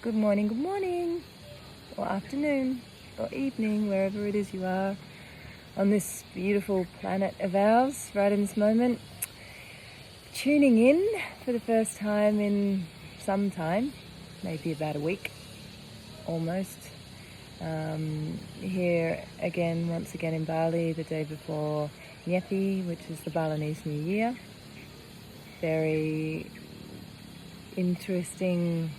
Good morning, or afternoon, or evening, wherever it is you are on this beautiful planet of ours, right in this moment. Tuning in for the first time in some time, maybe about a week, almost. Here again, once again in Bali, the day before Nyepi, which is the Balinese New Year. Very interesting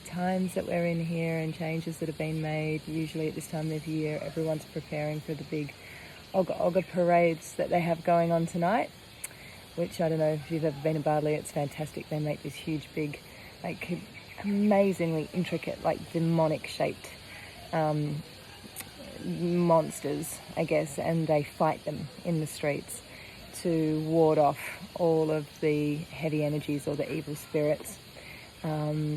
times that we're in here and changes that have been made. Usually at this time of year, everyone's preparing for the big Oga Oga parades that they have going on tonight, which I don't know if you've ever been in Bali, it's fantastic. They make this huge, big, like amazingly intricate, like demonic shaped monsters, I guess, and they fight them in the streets to ward off all of the heavy energies or the evil spirits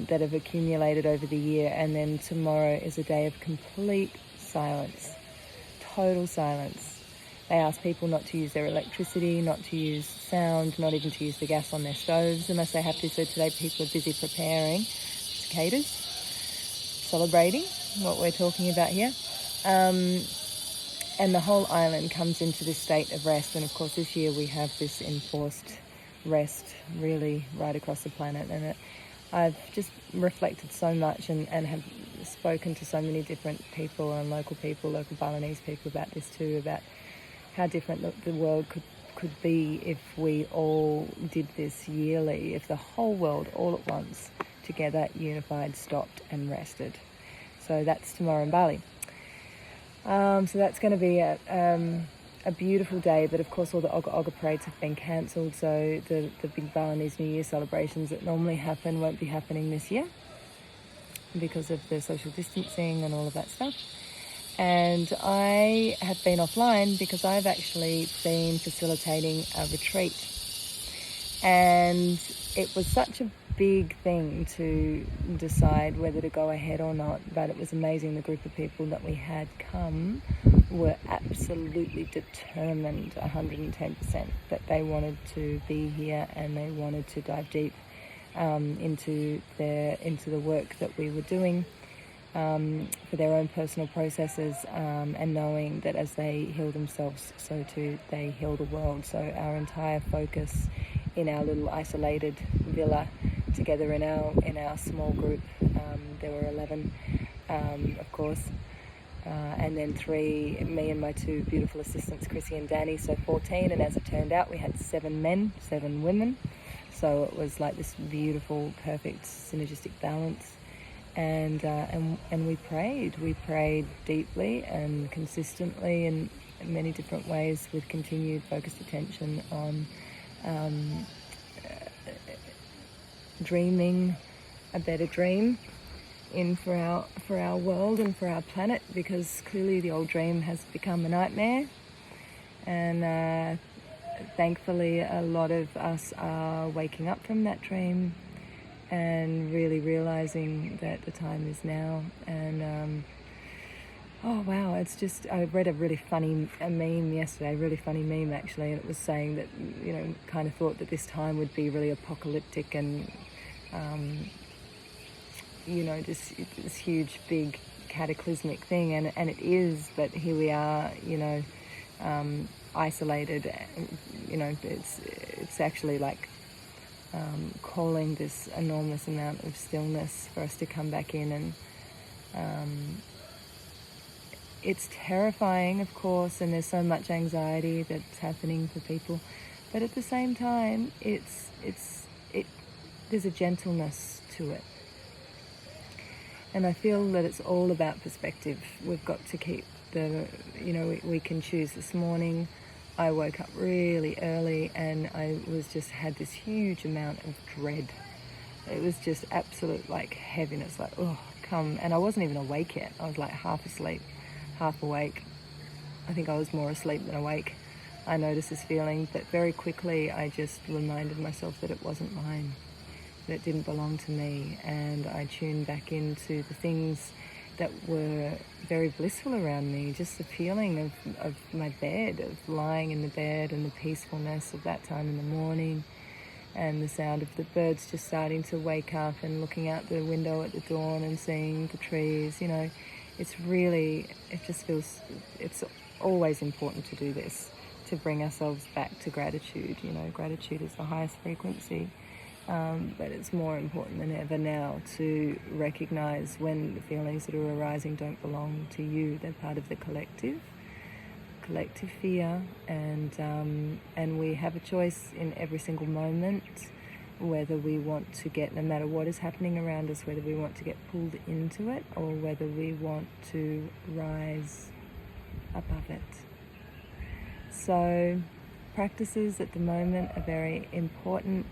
that have accumulated over the year. And then tomorrow is a day of complete silence, total silence. They ask people not to use their electricity, not to use sound, not even to use the gas on their stoves unless they have to. So today people are busy preparing cicadas, celebrating what we're talking about here. And the whole island comes into this state of rest. And of course this year we have this enforced rest really right across the planet. And I've just reflected so much and have spoken to so many different people and local Balinese people about this too, about how different the world could be if we all did this yearly, if the whole world all at once, together, unified, stopped and rested. So that's tomorrow in Bali. So that's going to be a beautiful day, but of course all the Oga Oga parades have been cancelled, so the big Balinese New Year celebrations that normally happen won't be happening this year because of the social distancing and all of that stuff. And I have been offline because I've actually been facilitating a retreat, and it was such a big thing to decide whether to go ahead or not, but it was amazing. The group of people that we had come were absolutely determined 110% that they wanted to be here and they wanted to dive deep into the work that we were doing for their own personal processes, and knowing that as they heal themselves, so too they heal the world. So our entire focus in our little isolated villa together in our small group, there were 11 of course, and then 3, me and my 2 beautiful assistants, Chrissy and Danny, so 14. And as it turned out, we had 7 men, 7 women, so it was like this beautiful, perfect synergistic balance. And we prayed deeply and consistently in many different ways, with continued focused attention on dreaming a better dream for our world and for our planet, because clearly the old dream has become a nightmare. And thankfully a lot of us are waking up from that dream and really realizing that the time is now. And oh wow, it's just, I read a really funny meme yesterday, actually, and it was saying that, kind of thought that this time would be really apocalyptic and this huge big cataclysmic thing, and it is, but here we are, isolated. It's actually like calling this enormous amount of stillness for us to come back in. And it's terrifying, of course, and there's so much anxiety that's happening for people, but at the same time there's a gentleness to it. And I feel that it's all about perspective. We've got to keep we can choose. This morning I woke up really early and I had this huge amount of dread. It was just absolute like heaviness, like, oh, come. And I wasn't even awake yet. I was like half asleep, half awake. I think I was more asleep than awake. I noticed this feeling, but very quickly I just reminded myself that it wasn't mine, that it didn't belong to me. And I tuned back into the things that were very blissful around me, just the feeling of my bed, of lying in the bed and the peacefulness of that time in the morning, and the sound of the birds just starting to wake up and looking out the window at the dawn and seeing the trees, it just feels, it's always important to do this, to bring ourselves back to gratitude. Gratitude is the highest frequency, but it's more important than ever now to recognize when the feelings that are arising don't belong to you. They're part of the collective fear, and we have a choice in every single moment whether we want to get, no matter what is happening around us, whether we want to get pulled into it or whether we want to rise above it. So practices at the moment are very important.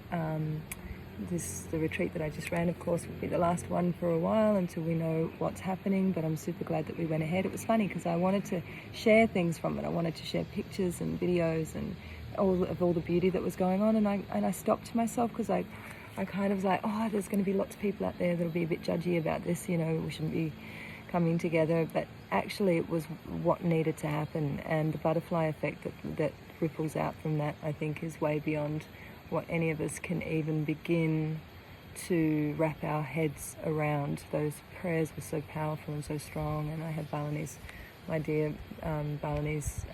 The retreat that I just ran, of course, will be the last one for a while until we know what's happening, but I'm super glad that we went ahead. It was funny because I wanted to share things from it. I wanted to share pictures and videos and all the beauty that was going on, and I stopped myself because I kind of was like, oh, there's going to be lots of people out there that'll be a bit judgy about this, we shouldn't be coming together. But actually it was what needed to happen, and the butterfly effect that ripples out from that, I think, is way beyond what any of us can even begin to wrap our heads around. Those prayers were so powerful and so strong, and I had Balinese, my dear Balinese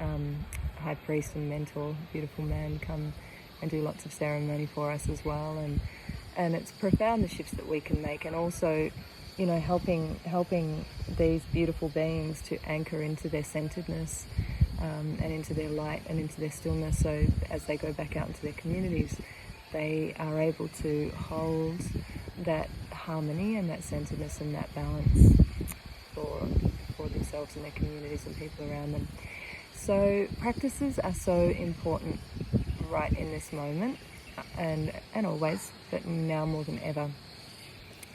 high priest and mentor, beautiful man, come and do lots of ceremony for us as well, and it's profound, the shifts that we can make, and also helping these beautiful beings to anchor into their centeredness, and into their light and into their stillness, so as they go back out into their communities, they are able to hold that harmony and that centeredness and that balance for themselves and their communities and people around them. So practices are so important right in this moment, and always, but now more than ever.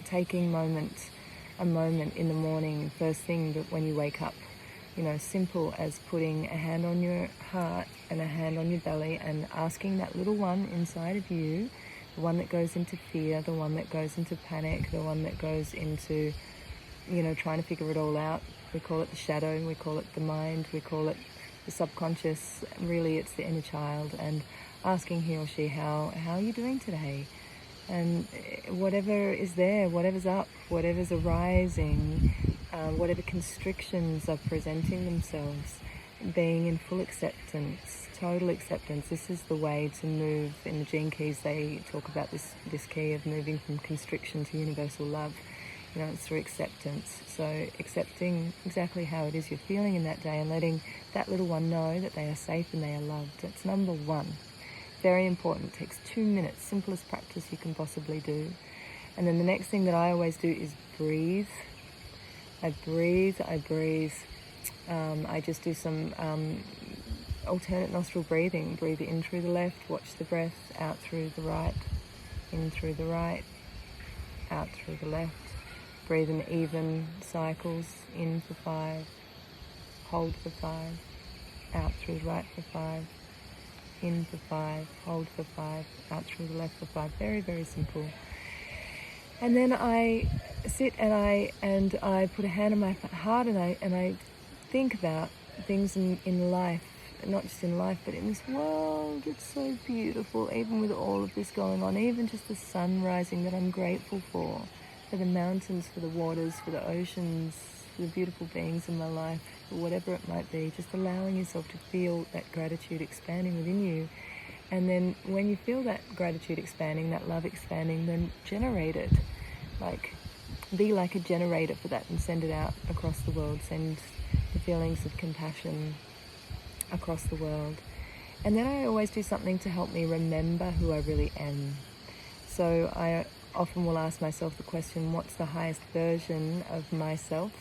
Taking a moment in the morning, first thing that when you wake up, simple as putting a hand on your heart and a hand on your belly and asking that little one inside of you, the one that goes into fear, the one that goes into panic, the one that goes into, trying to figure it all out. We call it the shadow, we call it the mind, we call it the subconscious. Really, it's the inner child, and asking he or she, how are you doing today? And whatever is there, whatever's up, whatever's arising, whatever constrictions are presenting themselves, being in full acceptance, total acceptance. This is the way to move. In the Gene Keys, they talk about this key of moving from constriction to universal love. It's through acceptance. So accepting exactly how it is you're feeling in that day and letting that little one know that they are safe and they are loved. That's number one. Very important. It takes 2 minutes. Simplest practice you can possibly do. And then the next thing that I always do is breathe. I breathe. I just do some alternate nostril breathing. Breathe in through the left, watch the breath, out through the right, in through the right, out through the left. Breathe in even cycles, in for 5, hold for 5, out through the right for 5, in for 5, hold for 5, out through the left for 5. Very, very simple. And then I sit and I put a hand on my heart, and I think about things in life, not just in life, but in this world. It's so beautiful, even with all of this going on, even just the sun rising that I'm grateful for the mountains, for the waters, for the oceans, for the beautiful beings in my life, for whatever it might be, just allowing yourself to feel that gratitude expanding within you. And then when you feel that gratitude expanding, that love expanding, then generate it. Be like a generator for that and send it out across the world. Send the feelings of compassion across the world. And then I always do something to help me remember who I really am. So I often will ask myself the question, what's the highest version of myself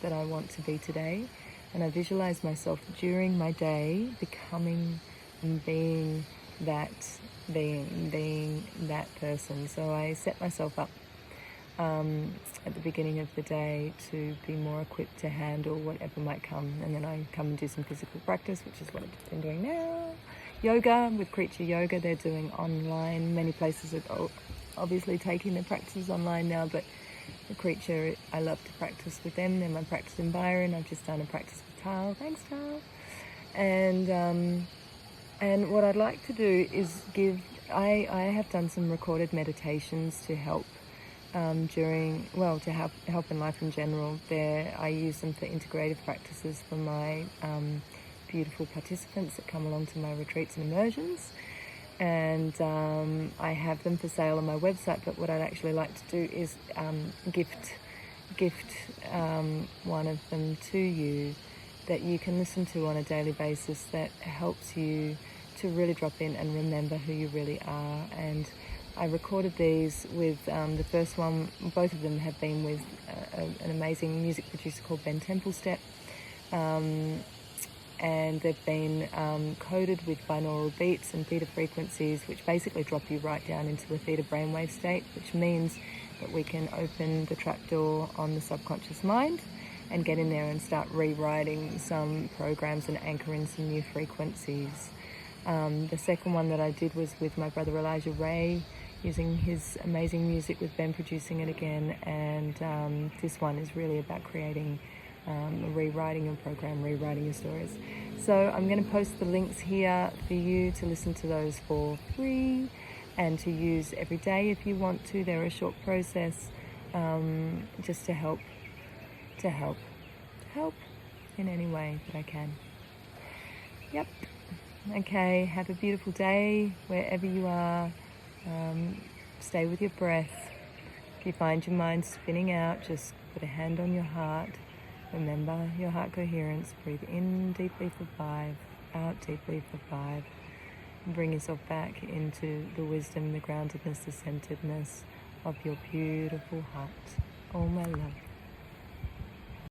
that I want to be today? And I visualize myself during my day becoming and being that person. So I set myself up at the beginning of the day to be more equipped to handle whatever might come. And then I come and do some physical practice, which is what I've been doing now. Yoga, with Creature Yoga, they're doing online. Many places are obviously taking their practices online now, but the Creature, I love to practice with them. They're my practice in Byron. I've just done a practice with Tal. Thanks, Tal. And what I'd like to do is give I have done some recorded meditations to help to help in life in general. I use them for integrative practices for my beautiful participants that come along to my retreats and immersions. And I have them for sale on my website, but what I'd actually like to do is gift one of them to you that you can listen to on a daily basis, that helps you to really drop in and remember who you really are. And I recorded these with the first one, both of them have been with an amazing music producer called Ben Templestep, and they've been coded with binaural beats and theta frequencies, which basically drop you right down into a theta brainwave state, which means that we can open the trapdoor on the subconscious mind and get in there and start rewriting some programs and anchor in some new frequencies. The second one that I did was with my brother Elijah Ray, using his amazing music with Ben producing it again, and this one is really about creating rewriting your program, rewriting your stories. So I'm going to post the links here for you to listen to those for free and to use every day if you want to. They're a short process, just to help in any way that I can. Yep. Okay, have a beautiful day wherever you are. Stay with your breath. If you find your mind spinning out, just put a hand on your heart. Remember your heart coherence. Breathe in deeply for 5, out deeply for 5. Bring yourself back into the wisdom, the groundedness, the centeredness of your beautiful heart. All my love.